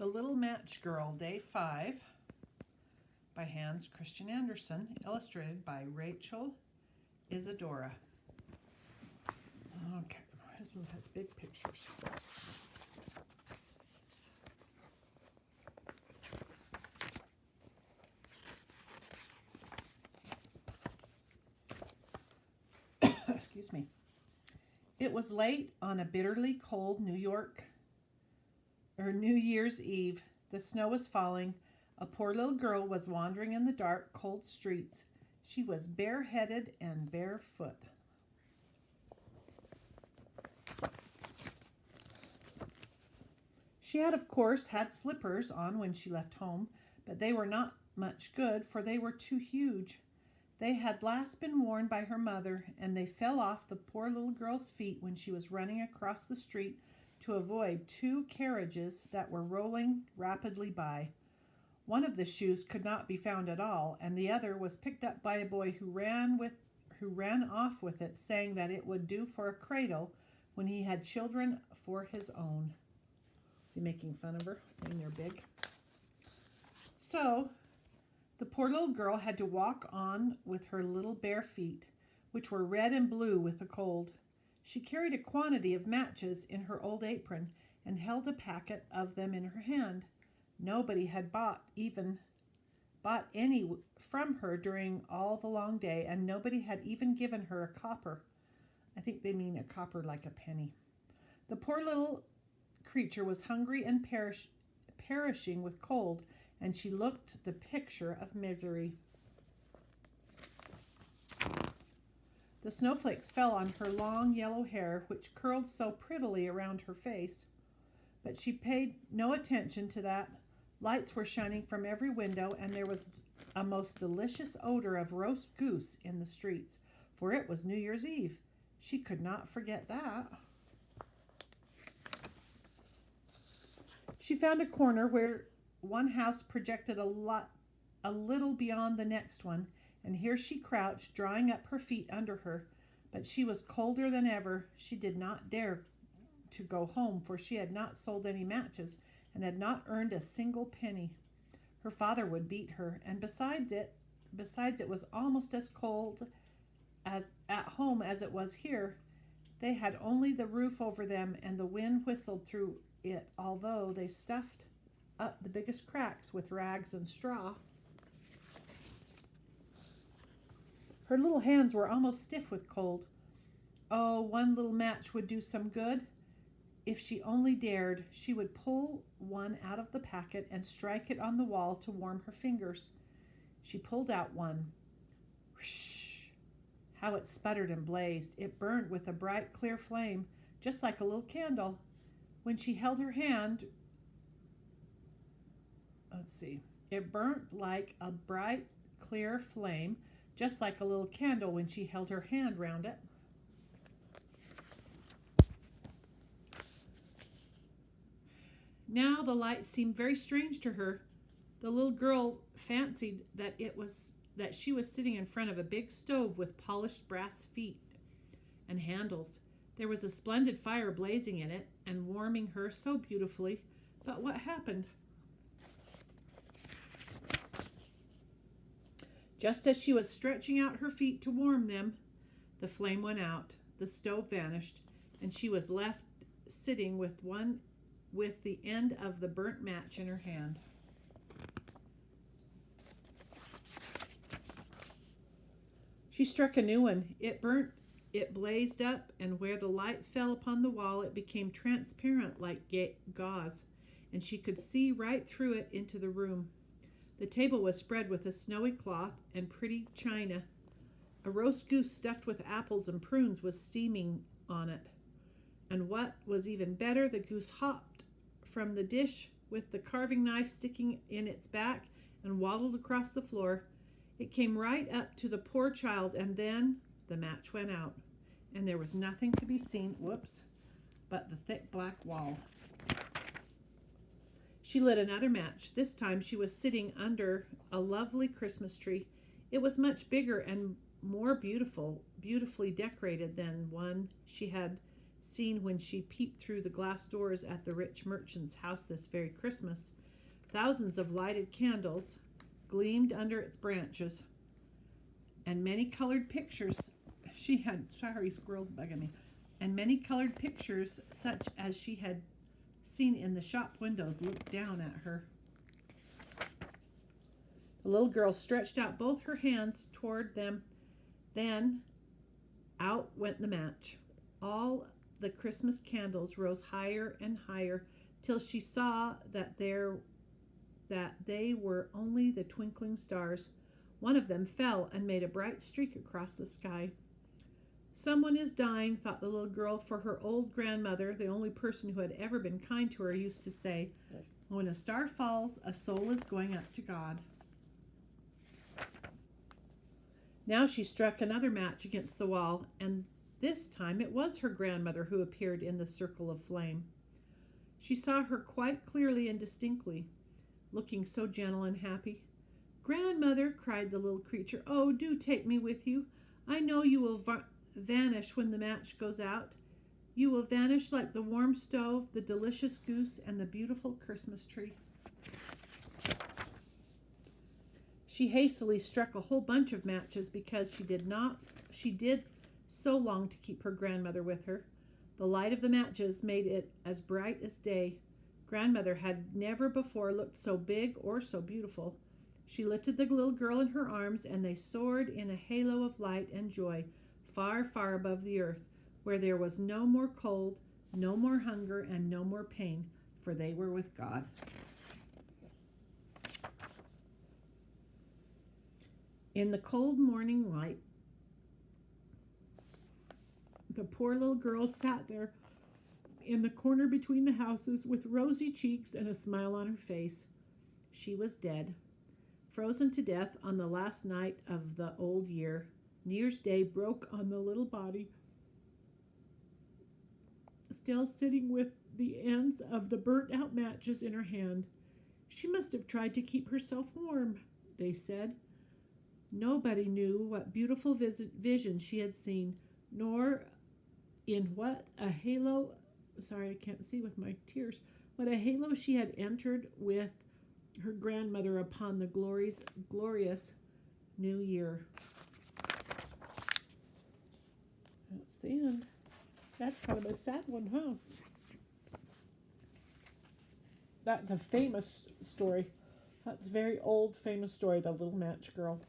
The Little Match Girl, Day 5, by Hans Christian Andersen, illustrated by Rachel Isadora. Okay, this one has big pictures. Excuse me. It was late on a bitterly cold New Year's Eve. The snow was falling. A poor little girl was wandering in the dark, cold streets. She was bareheaded and barefoot. She had, of course, had slippers on when she left home, but they were not much good, for they were too huge. They had last been worn by her mother, and they fell off the poor little girl's feet when she was running across the street to avoid two carriages that were rolling rapidly by. One of the shoes could not be found at all, and the other was picked up by a boy who ran off with it, saying that it would do for a cradle when he had children for his own. Is he making fun of her, saying they're big? So the poor little girl had to walk on with her little bare feet, which were red and blue with the cold. She carried a quantity of matches in her old apron and held a packet of them in her hand. Nobody had bought any from her during all the long day, and nobody had even given her a copper. I think they mean a copper like a penny. The poor little creature was hungry and perishing with cold, and she looked the picture of misery. The snowflakes fell on her long yellow hair, which curled so prettily around her face. But she paid no attention to that. Lights were shining from every window, and there was a most delicious odor of roast goose in the streets, for it was New Year's Eve. She could not forget that. She found a corner where one house projected a little beyond the next one, and here she crouched, drawing up her feet under her. But she was colder than ever. She did not dare to go home, for she had not sold any matches and had not earned a single penny. Her father would beat her, and besides it was almost as cold as at home as it was here. They had only the roof over them, and the wind whistled through it, although they stuffed up the biggest cracks with rags and straw. Her little hands were almost stiff with cold. Oh, one little match would do some good. If she only dared, she would pull one out of the packet and strike it on the wall to warm her fingers. She pulled out one. Whoosh! How it sputtered and blazed. It burned with a bright, clear flame, just like a little candle. When she held her hand, it burnt like a bright, clear flame, just like a little candle when she held her hand round it. Now the light seemed very strange to her. The little girl fancied that she was sitting in front of a big stove with polished brass feet and handles. There was a splendid fire blazing in it and warming her so beautifully. But what happened? Just as she was stretching out her feet to warm them, the flame went out, the stove vanished, and she was left sitting with the end of the burnt match in her hand. She struck a new one. It burnt, it blazed up, and where the light fell upon the wall, it became transparent like gauze, and she could see right through it into the room. The table was spread with a snowy cloth and pretty china. A roast goose stuffed with apples and prunes was steaming on it. And what was even better, the goose hopped from the dish with the carving knife sticking in its back and waddled across the floor. It came right up to the poor child, and then the match went out, and there was nothing to be seen, but the thick black wall. She lit another match. This time she was sitting under a lovely Christmas tree. It was much bigger and more beautifully decorated than one she had seen when she peeped through the glass doors at the rich merchant's house this very Christmas. Thousands of lighted candles gleamed under its branches, and many colored pictures squirrels bugging me, and many colored pictures such as she had seen in the shop windows looked down at her. The little girl stretched out both her hands toward them. Then out went the match. All the Christmas candles rose higher and higher till she saw that they were only the twinkling stars. One of them fell and made a bright streak across the sky. Someone is dying, thought the little girl, for her old grandmother, the only person who had ever been kind to her, used to say, when a star falls, a soul is going up to God. Now she struck another match against the wall, and this time it was her grandmother who appeared in the circle of flame. She saw her quite clearly and distinctly, looking so gentle and happy. "Grandmother," cried the little creature, "oh, do take me with you. I know you will vanish when the match goes out. You will vanish like the warm stove, the delicious goose, and the beautiful Christmas tree." She hastily struck a whole bunch of matches because she did so long to keep her grandmother with her. The light of the matches made it as bright as day. Grandmother had never before looked so big or so beautiful. She lifted the little girl in her arms, and they soared in a halo of light and joy, far, far above the earth, where there was no more cold, no more hunger, and no more pain, for they were with God. In the cold morning light, the poor little girl sat there in the corner between the houses with rosy cheeks and a smile on her face. She was dead, frozen to death on the last night of the old year. New Year's Day broke on the little body, still sitting with the ends of the burnt-out matches in her hand. She must have tried to keep herself warm, they said. Nobody knew what beautiful vision she had seen, nor in what a halo, I can't see with my tears, what a halo she had entered with her grandmother upon the glorious new year. That's the end. That's kind of a sad one, huh? That's a famous story. That's a very old, famous story, The Little Match Girl.